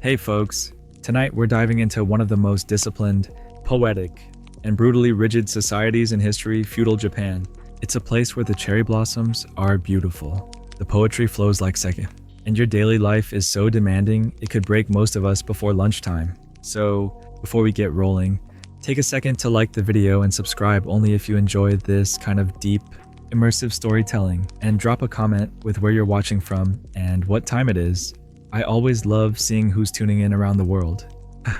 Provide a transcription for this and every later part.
Hey folks, tonight we're diving into one of the most disciplined, poetic, and brutally rigid societies in history, feudal Japan. It's a place where the cherry blossoms are beautiful, the poetry flows like sake, and your daily life is so demanding it could break most of us before lunchtime. So, before we get rolling, take a second to like the video and subscribe only if you enjoy this kind of deep, immersive storytelling, and drop a comment with where you're watching from and what time it is. I always love seeing who's tuning in around the world.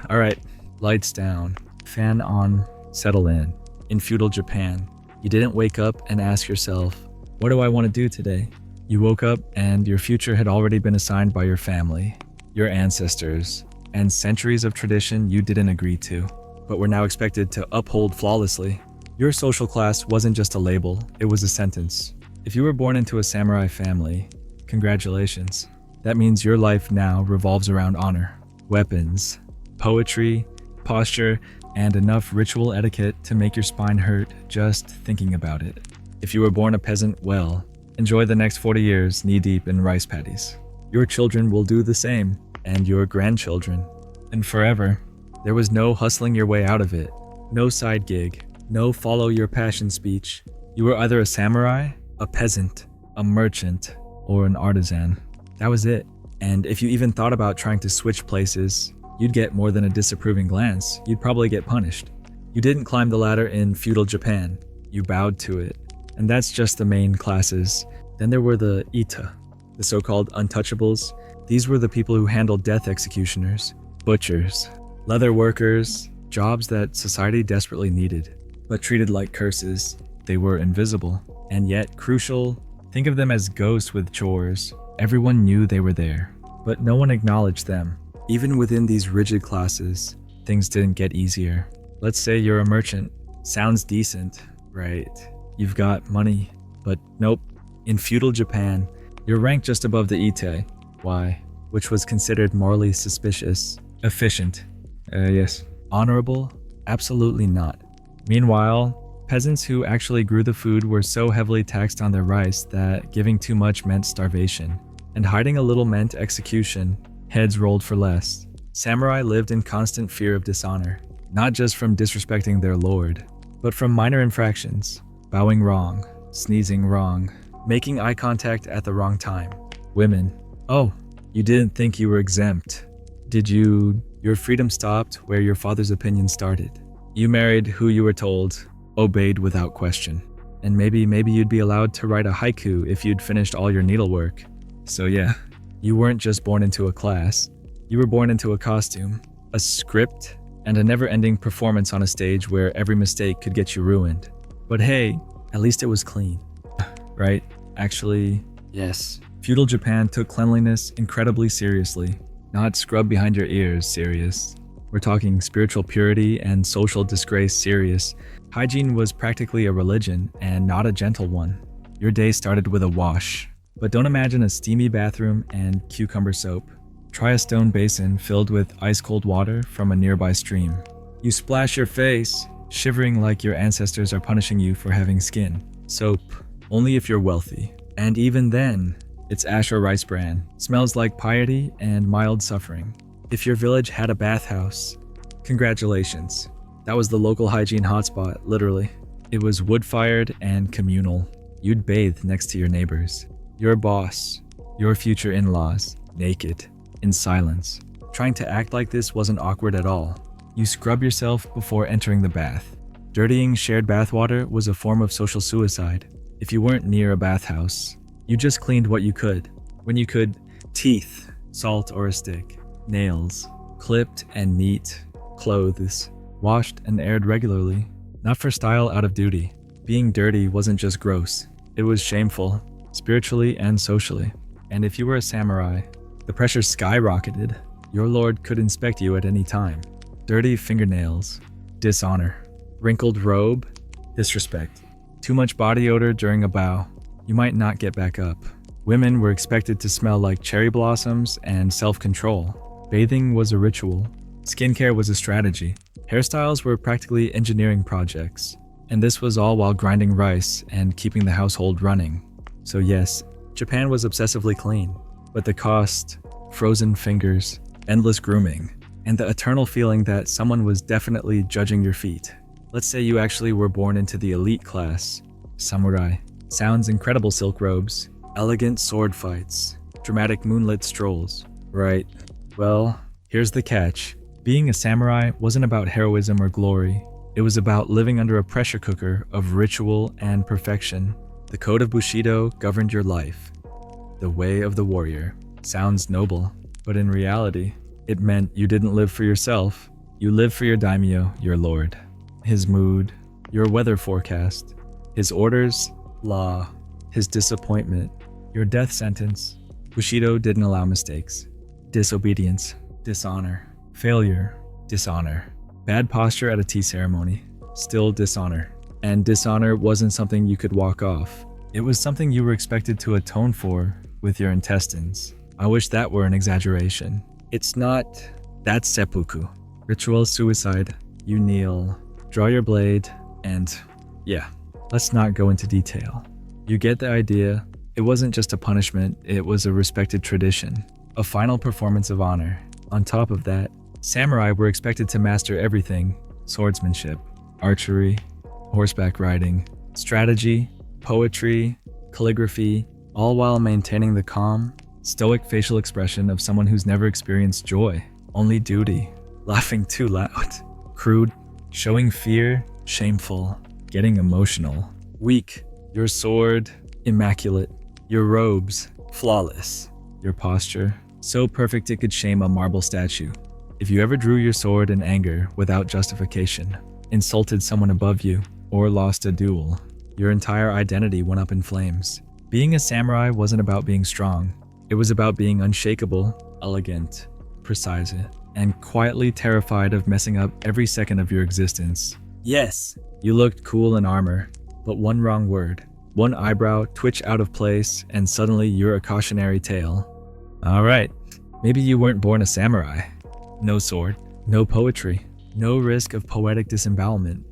Alright, lights down, fan on, settle in. In feudal Japan, you didn't wake up and ask yourself, what do I want to do today? You woke up and your future had already been assigned by your family, your ancestors, and centuries of tradition you didn't agree to, but were now expected to uphold flawlessly. Your social class wasn't just a label, it was a sentence. If you were born into a samurai family, congratulations. That means your life now revolves around honor, weapons, poetry, posture, and enough ritual etiquette to make your spine hurt just thinking about it. If you were born a peasant, well, enjoy the next 40 years knee-deep in rice paddies. Your children will do the same, and your grandchildren. And forever, there was no hustling your way out of it, no side gig, no follow your passion speech. You were either a samurai, a peasant, a merchant, or an artisan. That was it. And if you even thought about trying to switch places, you'd get more than a disapproving glance. You'd probably get punished. You didn't climb the ladder in feudal Japan. You bowed to it. And that's just the main classes. Then there were the Ita, the so-called untouchables. These were the people who handled death executioners, butchers, leather workers, jobs that society desperately needed, but treated like curses. They were invisible, and yet crucial. Think of them as ghosts with chores. Everyone knew they were there, but no one acknowledged them. Even within these rigid classes, things didn't get easier. Let's say you're a merchant. Sounds decent, right? You've got money, but nope. In feudal Japan, you're ranked just above the Ite. Why? Which was considered morally suspicious. Efficient. Yes. Honorable? Absolutely not. Meanwhile, peasants who actually grew the food were so heavily taxed on their rice that giving too much meant starvation, and hiding a little meant execution. Heads rolled for less. Samurai lived in constant fear of dishonor, not just from disrespecting their lord, but from minor infractions. Bowing wrong, sneezing wrong, making eye contact at the wrong time. Women. Oh, you didn't think you were exempt. Did you? Your freedom stopped where your father's opinion started. You married who you were told, obeyed without question. And maybe you'd be allowed to write a haiku if you'd finished all your needlework. So yeah, you weren't just born into a class. You were born into a costume, a script, and a never-ending performance on a stage where every mistake could get you ruined. But hey, at least it was clean. Right? Actually, yes. Feudal Japan took cleanliness incredibly seriously. Not scrub behind your ears serious. We're talking spiritual purity and social disgrace serious. Hygiene was practically a religion and not a gentle one. Your day started with a wash. But don't imagine a steamy bathroom and cucumber soap. Try a stone basin filled with ice-cold water from a nearby stream. You splash your face, shivering like your ancestors are punishing you for having skin. Soap, only if you're wealthy. And even then, it's ash or rice bran. Smells like piety and mild suffering. If your village had a bathhouse, congratulations. That was the local hygiene hotspot, literally. It was wood-fired and communal. You'd bathe next to your neighbors. Your boss, your future in-laws, naked, in silence. Trying to act like this wasn't awkward at all. You scrub yourself before entering the bath. Dirtying shared bathwater was a form of social suicide. If you weren't near a bathhouse, you just cleaned what you could. When you could, teeth, salt or a stick, nails, clipped and neat, clothes, washed and aired regularly, not for style out of duty. Being dirty wasn't just gross, it was shameful, spiritually and socially. And if you were a samurai, the pressure skyrocketed. Your lord could inspect you at any time. Dirty fingernails, dishonor. Wrinkled robe, disrespect. Too much body odor during a bow, you might not get back up. Women were expected to smell like cherry blossoms and self-control. Bathing was a ritual. Skincare was a strategy. Hairstyles were practically engineering projects. And this was all while grinding rice and keeping the household running. So yes, Japan was obsessively clean, but the cost, frozen fingers, endless grooming, and the eternal feeling that someone was definitely judging your feet. Let's say you actually were born into the elite class. Samurai. Sounds incredible silk robes, elegant sword fights, dramatic moonlit strolls. Right. Well, here's the catch. Being a samurai wasn't about heroism or glory. It was about living under a pressure cooker of ritual and perfection. The code of Bushido governed your life. The way of the warrior. Sounds noble, but in reality, it meant you didn't live for yourself. You lived for your daimyo, your lord. His mood, your weather forecast. His orders, law. His disappointment, your death sentence. Bushido didn't allow mistakes. Disobedience, dishonor. Failure, dishonor. Bad posture at a tea ceremony, still dishonor. And dishonor wasn't something you could walk off. It was something you were expected to atone for with your intestines. I wish that were an exaggeration. It's not. That's seppuku. Ritual suicide. You kneel, draw your blade, and yeah, let's not go into detail. You get the idea. It wasn't just a punishment, it was a respected tradition. A final performance of honor. On top of that, samurai were expected to master everything: swordsmanship, archery, horseback riding, strategy, poetry, calligraphy, all while maintaining the calm, stoic facial expression of someone who's never experienced joy, only duty, laughing too loud, crude, showing fear, shameful, getting emotional, weak, your sword, immaculate, your robes, flawless, your posture, so perfect it could shame a marble statue. If you ever drew your sword in anger without justification, insulted someone above you, or lost a duel, your entire identity went up in flames. Being a samurai wasn't about being strong. It was about being unshakable, elegant, precise, and quietly terrified of messing up every second of your existence. Yes, you looked cool in armor, but one wrong word, one eyebrow twitch out of place, and suddenly you're a cautionary tale. Alright, maybe you weren't born a samurai. No sword, no poetry, no risk of poetic disembowelment.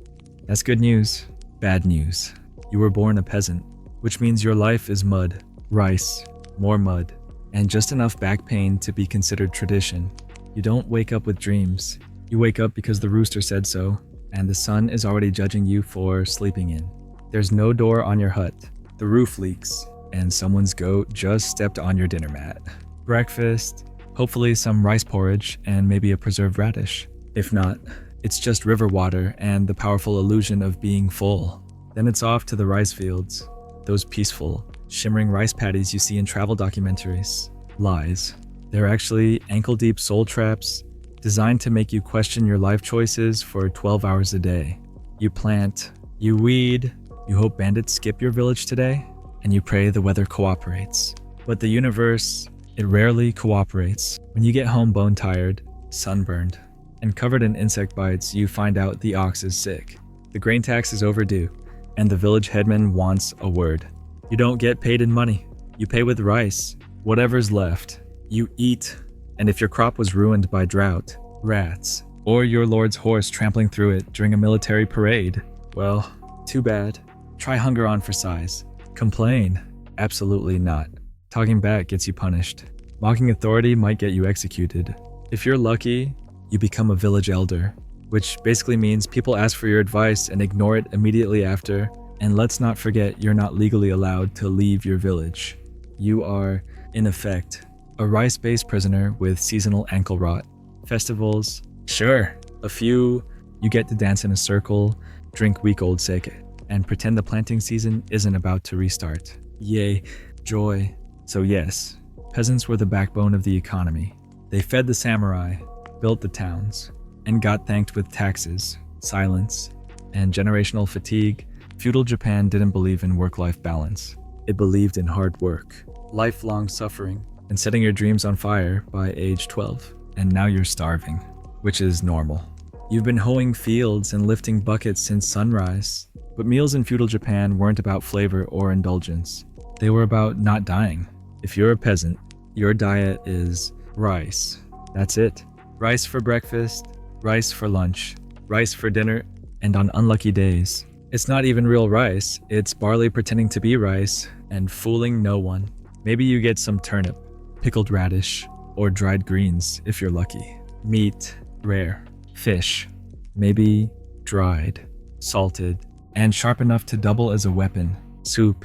That's good news. Bad news. You were born a peasant, which means your life is mud, rice, more mud, and just enough back pain to be considered tradition. You don't wake up with dreams. You wake up because the rooster said so, and the sun is already judging you for sleeping in. There's no door on your hut. The roof leaks, and someone's goat just stepped on your dinner mat. Breakfast, hopefully some rice porridge and maybe a preserved radish. If not, it's just river water and the powerful illusion of being full. Then it's off to the rice fields. Those peaceful, shimmering rice paddies you see in travel documentaries. Lies. They're actually ankle-deep soul traps designed to make you question your life choices for 12 hours a day. You plant, you weed, you hope bandits skip your village today, and you pray the weather cooperates. But the universe, it rarely cooperates. When you get home bone-tired, sunburned, and covered in insect bites, you find out the ox is sick. The grain tax is overdue, and the village headman wants a word. You don't get paid in money. You pay with rice, whatever's left. You eat, and if your crop was ruined by drought, rats, or your lord's horse trampling through it during a military parade, well, too bad. Try hunger on for size. Complain? Absolutely not. Talking back gets you punished. Mocking authority might get you executed. If you're lucky, you become a village elder, which basically means people ask for your advice and ignore it immediately after. And let's not forget, you're not legally allowed to leave your village. You are, in effect, a rice-based prisoner with seasonal ankle rot. Festivals, sure, a few. You get to dance in a circle, drink week-old sake, and pretend the planting season isn't about to restart. Yay, joy. So yes, peasants were the backbone of the economy. They fed the samurai, built the towns, and got thanked with taxes, silence, and generational fatigue. Feudal Japan didn't believe in work-life balance. It believed in hard work, lifelong suffering, and setting your dreams on fire by age 12. And now you're starving, which is normal. You've been hoeing fields and lifting buckets since sunrise. But meals in feudal Japan weren't about flavor or indulgence. They were about not dying. If you're a peasant, your diet is rice. That's it. Rice for breakfast, rice for lunch, rice for dinner, and on unlucky days, it's not even real rice, it's barley pretending to be rice and fooling no one. Maybe you get some turnip, pickled radish, or dried greens if you're lucky. Meat, rare. Fish, maybe dried, salted, and sharp enough to double as a weapon. Soup.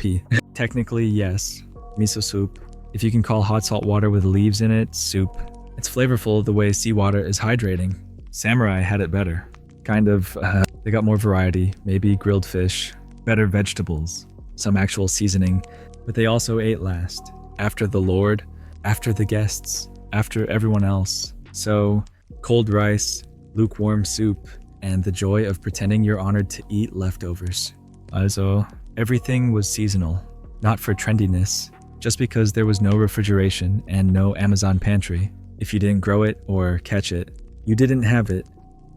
Technically, yes. Miso soup. If you can call hot salt water with leaves in it, soup. It's flavorful the way seawater is hydrating. Samurai had it better. They got more variety, maybe grilled fish, better vegetables, some actual seasoning, but they also ate last. After the Lord, after the guests, after everyone else. So, cold rice, lukewarm soup, and the joy of pretending you're honored to eat leftovers. Also, everything was seasonal, not for trendiness, just because there was no refrigeration and no Amazon pantry. If you didn't grow it or catch it, you didn't have it.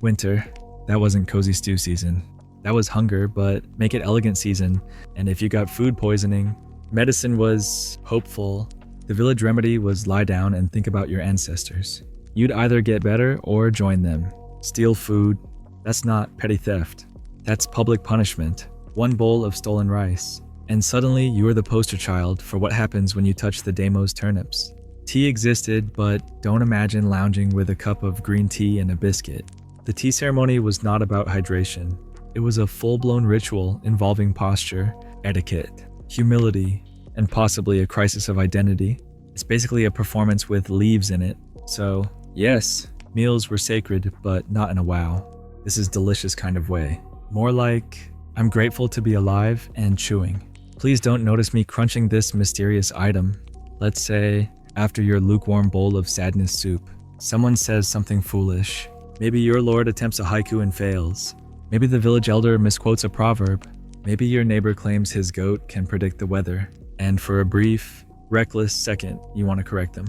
Winter, that wasn't cozy stew season. That was hunger, but make it elegant season. And if you got food poisoning, medicine was hopeful. The village remedy was lie down and think about your ancestors. You'd either get better or join them. Steal food, that's not petty theft. That's public punishment. One bowl of stolen rice. And suddenly you're the poster child for what happens when you touch the damo's turnips. Tea existed, but don't imagine lounging with a cup of green tea and a biscuit. The tea ceremony was not about hydration. It was a full-blown ritual involving posture, etiquette, humility, and possibly a crisis of identity. It's basically a performance with leaves in it. So, yes, meals were sacred, but not in a wow. This is delicious kind of way. More like, I'm grateful to be alive and chewing. Please don't notice me crunching this mysterious item. Let's say, after your lukewarm bowl of sadness soup, someone says something foolish. Maybe your lord attempts a haiku and fails. Maybe the village elder misquotes a proverb. Maybe your neighbor claims his goat can predict the weather. And for a brief, reckless second, you want to correct them.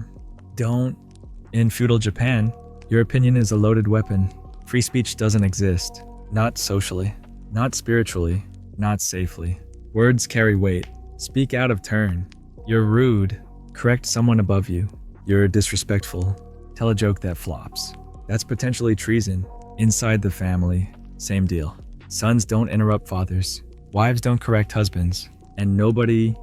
Don't. In feudal Japan, your opinion is a loaded weapon. Free speech doesn't exist. Not socially, not spiritually, not safely. Words carry weight. Speak out of turn. You're rude. Correct someone above you. You're disrespectful. Tell a joke that flops. That's potentially treason. Inside the family, same deal. Sons don't interrupt fathers. Wives don't correct husbands. And nobody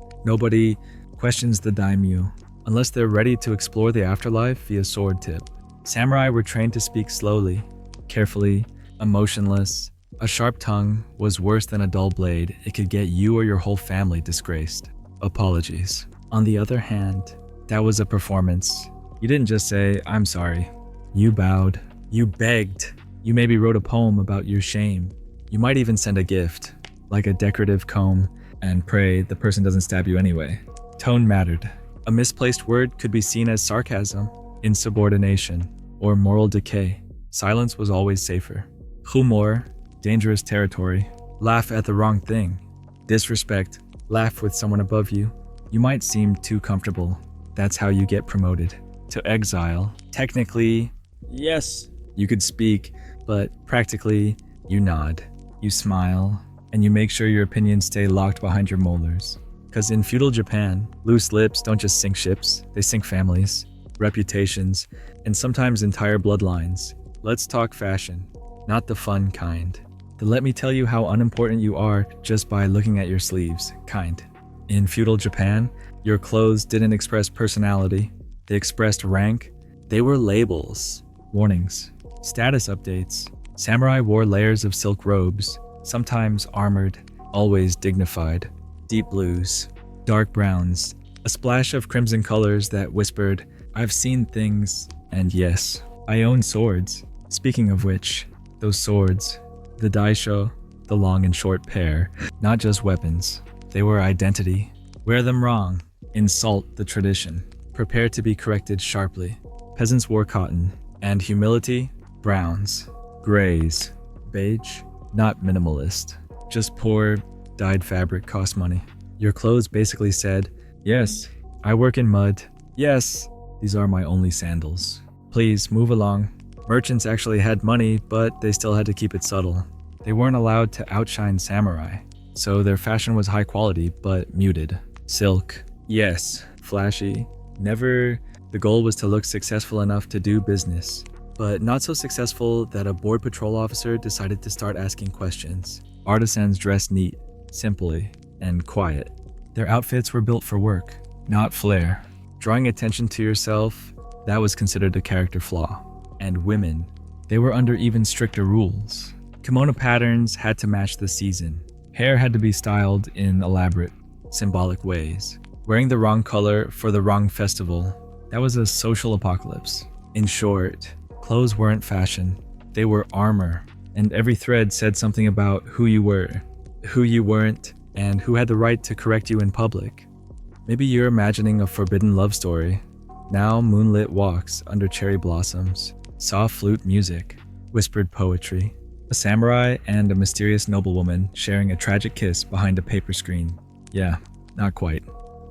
questions the daimyo unless they're ready to explore the afterlife via sword tip. Samurai were trained to speak slowly, carefully, emotionless. A sharp tongue was worse than a dull blade. It could get you or your whole family disgraced. Apologies. On the other hand, that was a performance. You didn't just say, I'm sorry. You bowed. You begged. You maybe wrote a poem about your shame. You might even send a gift, like a decorative comb, and pray the person doesn't stab you anyway. Tone mattered. A misplaced word could be seen as sarcasm, insubordination, or moral decay. Silence was always safer. Humor, dangerous territory. Laugh at the wrong thing. Disrespect, laugh with someone above you. You might seem too comfortable. That's how you get promoted. To exile, technically, yes, you could speak, but practically, you nod, you smile, and you make sure your opinions stay locked behind your molars. Because in feudal Japan, loose lips don't just sink ships, they sink families, reputations, and sometimes entire bloodlines. Let's talk fashion, not the fun kind. The let me tell you how unimportant you are just by looking at your sleeves kind. In feudal Japan, your clothes didn't express personality, they expressed rank. They were labels, warnings, status updates. Samurai wore layers of silk robes, sometimes armored, always dignified. Deep blues, dark browns, a splash of crimson colors that whispered, I've seen things, and yes, I own swords. Speaking of which, those swords, the daisho, the long and short pair, not just weapons, they were identity. Wear them wrong, insult the tradition, prepare to be corrected sharply. Peasants wore cotton, and humility, browns, grays, beige, not minimalist, just poor, dyed fabric cost money. Your clothes basically said, yes, I work in mud. Yes, these are my only sandals. Please move along. Merchants actually had money, but they still had to keep it subtle. They weren't allowed to outshine samurai, so their fashion was high quality, but muted. Silk, yes, flashy. Never, the goal was to look successful enough to do business, but not so successful that a board patrol officer decided to start asking questions. Artisans dressed neat, simply, and quiet. Their outfits were built for work, not flair. Drawing attention to yourself, that was considered a character flaw. And women, they were under even stricter rules. Kimono patterns had to match the season. Hair had to be styled in elaborate, symbolic ways. Wearing the wrong color for the wrong festival, that was a social apocalypse. In short, clothes weren't fashion, they were armor, and every thread said something about who you were, who you weren't, and who had the right to correct you in public. Maybe you're imagining a forbidden love story. Now moonlit walks under cherry blossoms, soft flute music, whispered poetry, a samurai and a mysterious noblewoman sharing a tragic kiss behind a paper screen. Yeah, not quite.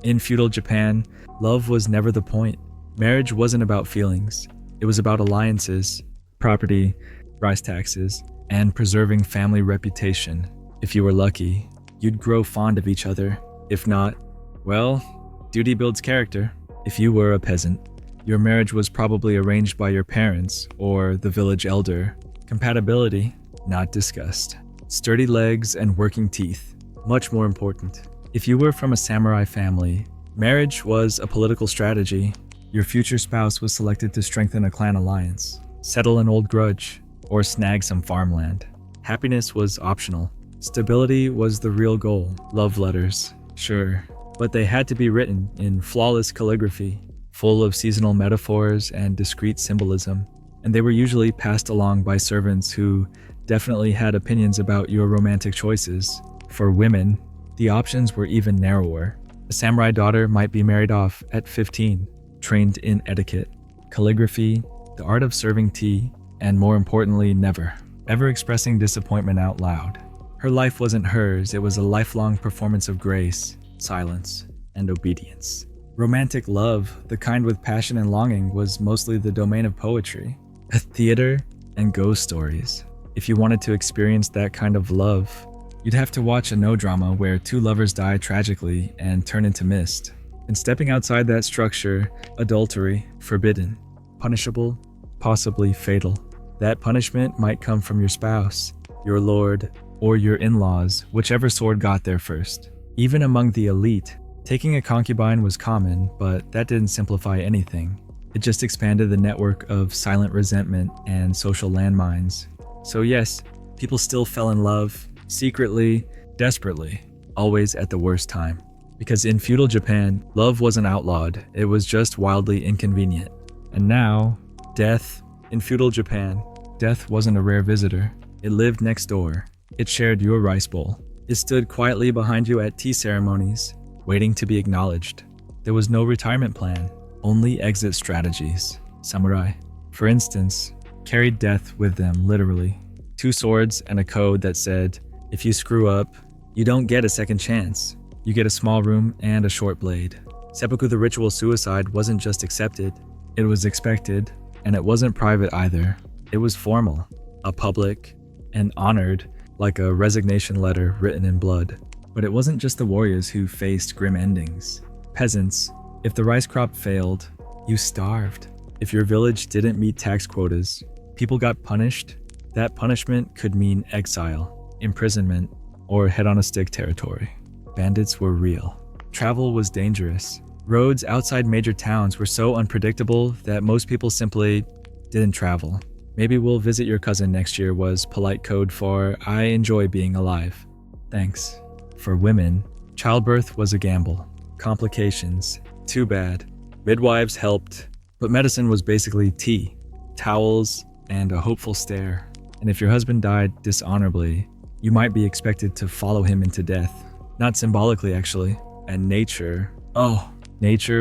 In feudal Japan, love was never the point. Marriage wasn't about feelings. It was about alliances, property, rice taxes, and preserving family reputation. If you were lucky, you'd grow fond of each other. If not, well, duty builds character. If you were a peasant, your marriage was probably arranged by your parents or the village elder. Compatibility, not discussed. Sturdy legs and working teeth, much more important. If you were from a samurai family, marriage was a political strategy. Your future spouse was selected to strengthen a clan alliance, settle an old grudge, or snag some farmland. Happiness was optional. Stability was the real goal. Love letters, sure, but they had to be written in flawless calligraphy, full of seasonal metaphors and discrete symbolism, and they were usually passed along by servants who definitely had opinions about your romantic choices. For women, the options were even narrower. A samurai daughter might be married off at 15, trained in etiquette, calligraphy, the art of serving tea, and more importantly, never, ever expressing disappointment out loud. Her life wasn't hers, it was a lifelong performance of grace, silence, and obedience. Romantic love, the kind with passion and longing, was mostly the domain of poetry, theater, and ghost stories. If you wanted to experience that kind of love, you'd have to watch a no-drama where two lovers die tragically and turn into mist. And stepping outside that structure, adultery, forbidden, punishable, possibly fatal. That punishment might come from your spouse, your lord, or your in-laws, whichever sword got there first. Even among the elite, taking a concubine was common, but that didn't simplify anything. It just expanded the network of silent resentment and social landmines. So yes, people still fell in love, secretly, desperately, always at the worst time. Because in feudal Japan, love wasn't outlawed, it was just wildly inconvenient. And now, death, in feudal Japan, death wasn't a rare visitor. It lived next door. It shared your rice bowl. It stood quietly behind you at tea ceremonies, waiting to be acknowledged. There was no retirement plan, only exit strategies. Samurai, for instance, carried death with them literally. 2 swords and a code that said, if you screw up, you don't get a second chance. You get a small room and a short blade. Seppuku, the ritual suicide, wasn't just accepted, it was expected, and it wasn't private either. It was formal, a public, and honored, like a resignation letter written in blood. But it wasn't just the warriors who faced grim endings. Peasants, if the rice crop failed, you starved. If your village didn't meet tax quotas, people got punished. That punishment could mean exile, imprisonment, or head-on-a-stick territory. Bandits were real. Travel was dangerous. Roads outside major towns were so unpredictable that most people simply didn't travel. Maybe we'll visit your cousin next year was polite code for I enjoy being alive. Thanks. For women, childbirth was a gamble. Complications, too bad. Midwives helped, but medicine was basically tea, towels, and a hopeful stare. And if your husband died dishonorably, you might be expected to follow him into death. Not symbolically, actually. And nature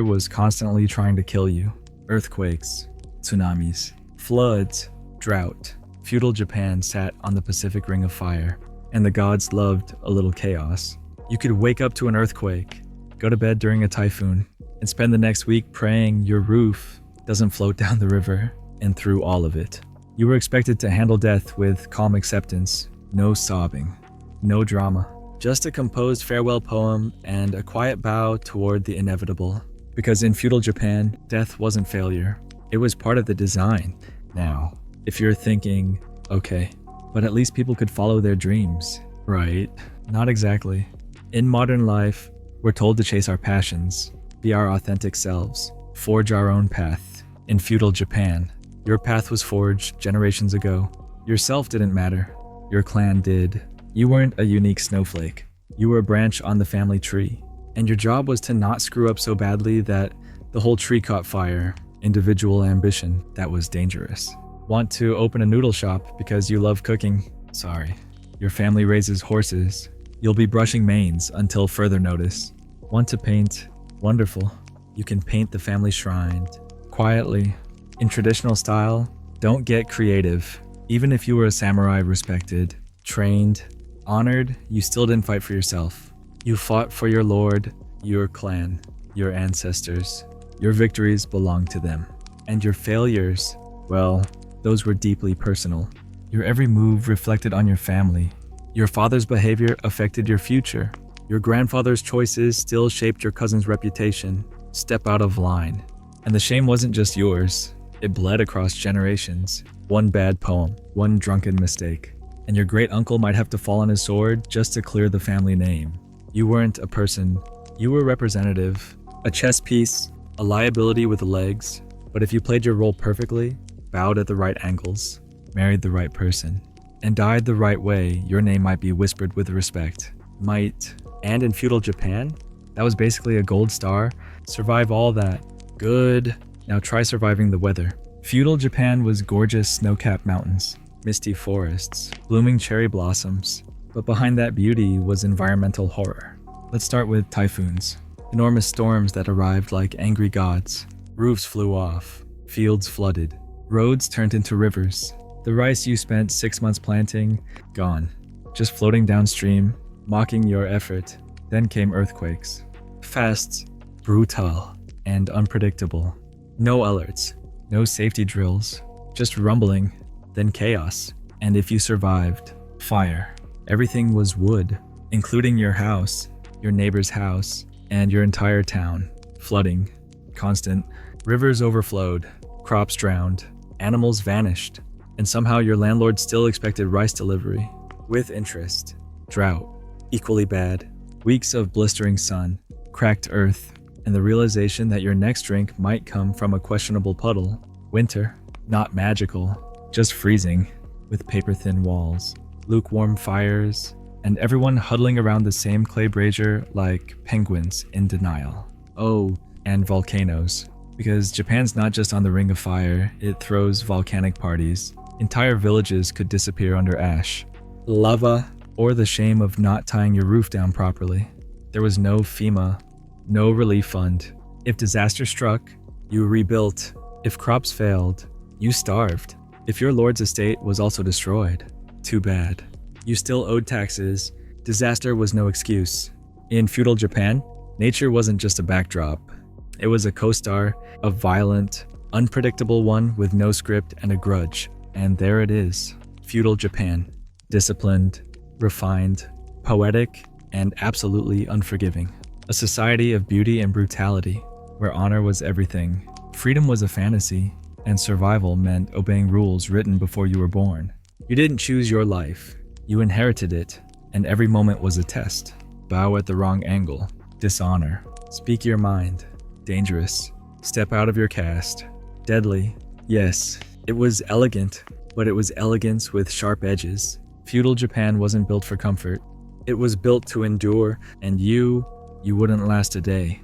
was constantly trying to kill you. Earthquakes, tsunamis, floods, drought. Feudal Japan sat on the Pacific Ring of Fire, and the gods loved a little chaos. You could wake up to an earthquake, go to bed during a typhoon, and spend the next week praying your roof doesn't float down the river. And through all of it, you were expected to handle death with calm acceptance, no sobbing, no drama. Just a composed farewell poem and a quiet bow toward the inevitable. Because in feudal Japan, death wasn't failure. It was part of the design. Now, if you're thinking, okay, but at least people could follow their dreams, right? Not exactly. In modern life, we're told to chase our passions, be our authentic selves, forge our own path. In feudal Japan, your path was forged generations ago. Yourself didn't matter. Your clan did. You weren't a unique snowflake. You were a branch on the family tree. And your job was to not screw up so badly that the whole tree caught fire. Individual ambition, that was dangerous. Want to open a noodle shop because you love cooking? Sorry. Your family raises horses. You'll be brushing manes until further notice. Want to paint? Wonderful. You can paint the family shrine. Quietly. In traditional style, don't get creative. Even if you were a samurai respected, trained, honored, you still didn't fight for yourself. You fought for your lord, your clan, your ancestors. Your victories belonged to them. And your failures, well, those were deeply personal. Your every move reflected on your family. Your father's behavior affected your future. Your grandfather's choices still shaped your cousin's reputation. Step out of line. And the shame wasn't just yours. It bled across generations. One bad poem, one drunken mistake. And your great uncle might have to fall on his sword just to clear the family name. You weren't a person. You were a representative. A chess piece, a liability with legs. But if you played your role perfectly, bowed at the right angles, married the right person, and died the right way, your name might be whispered with respect. Might. And in feudal Japan, that was basically a gold star. Survive all that. Good. Now try surviving the weather. Feudal Japan was gorgeous snow-capped mountains, misty forests, blooming cherry blossoms. But behind that beauty was environmental horror. Let's start with typhoons. Enormous storms that arrived like angry gods. Roofs flew off. Fields flooded. Roads turned into rivers. The rice you spent 6 months planting, gone. Just floating downstream, mocking your effort. Then came earthquakes. Fast, brutal, and unpredictable. No alerts, no safety drills, just rumbling, then chaos. And if you survived, fire. Everything was wood, including your house, your neighbor's house, and your entire town. Flooding, constant. Rivers overflowed, crops drowned, animals vanished, and somehow your landlord still expected rice delivery. With interest. Drought, equally bad. Weeks of blistering sun, cracked earth, and the realization that your next drink might come from a questionable puddle. Winter, not magical, just freezing, with paper-thin walls, lukewarm fires, and everyone huddling around the same clay brazier like penguins in denial. Oh, and volcanoes. Because Japan's not just on the Ring of Fire, it throws volcanic parties. Entire villages could disappear under ash. Lava, or the shame of not tying your roof down properly. There was no FEMA, no relief fund. If disaster struck, you rebuilt. If crops failed, you starved. If your lord's estate was also destroyed, too bad. You still owed taxes. Disaster was no excuse. In feudal Japan, nature wasn't just a backdrop. It was a co-star, a violent, unpredictable one with no script and a grudge. And there it is. Feudal Japan. Disciplined, refined, poetic, and absolutely unforgiving. A society of beauty and brutality, where honor was everything. Freedom was a fantasy, and survival meant obeying rules written before you were born. You didn't choose your life. You inherited it, and every moment was a test. Bow at the wrong angle. Dishonor. Speak your mind. Dangerous. Step out of your caste. Deadly. Yes, it was elegant, but it was elegance with sharp edges. Feudal Japan wasn't built for comfort. It was built to endure, and you wouldn't last a day.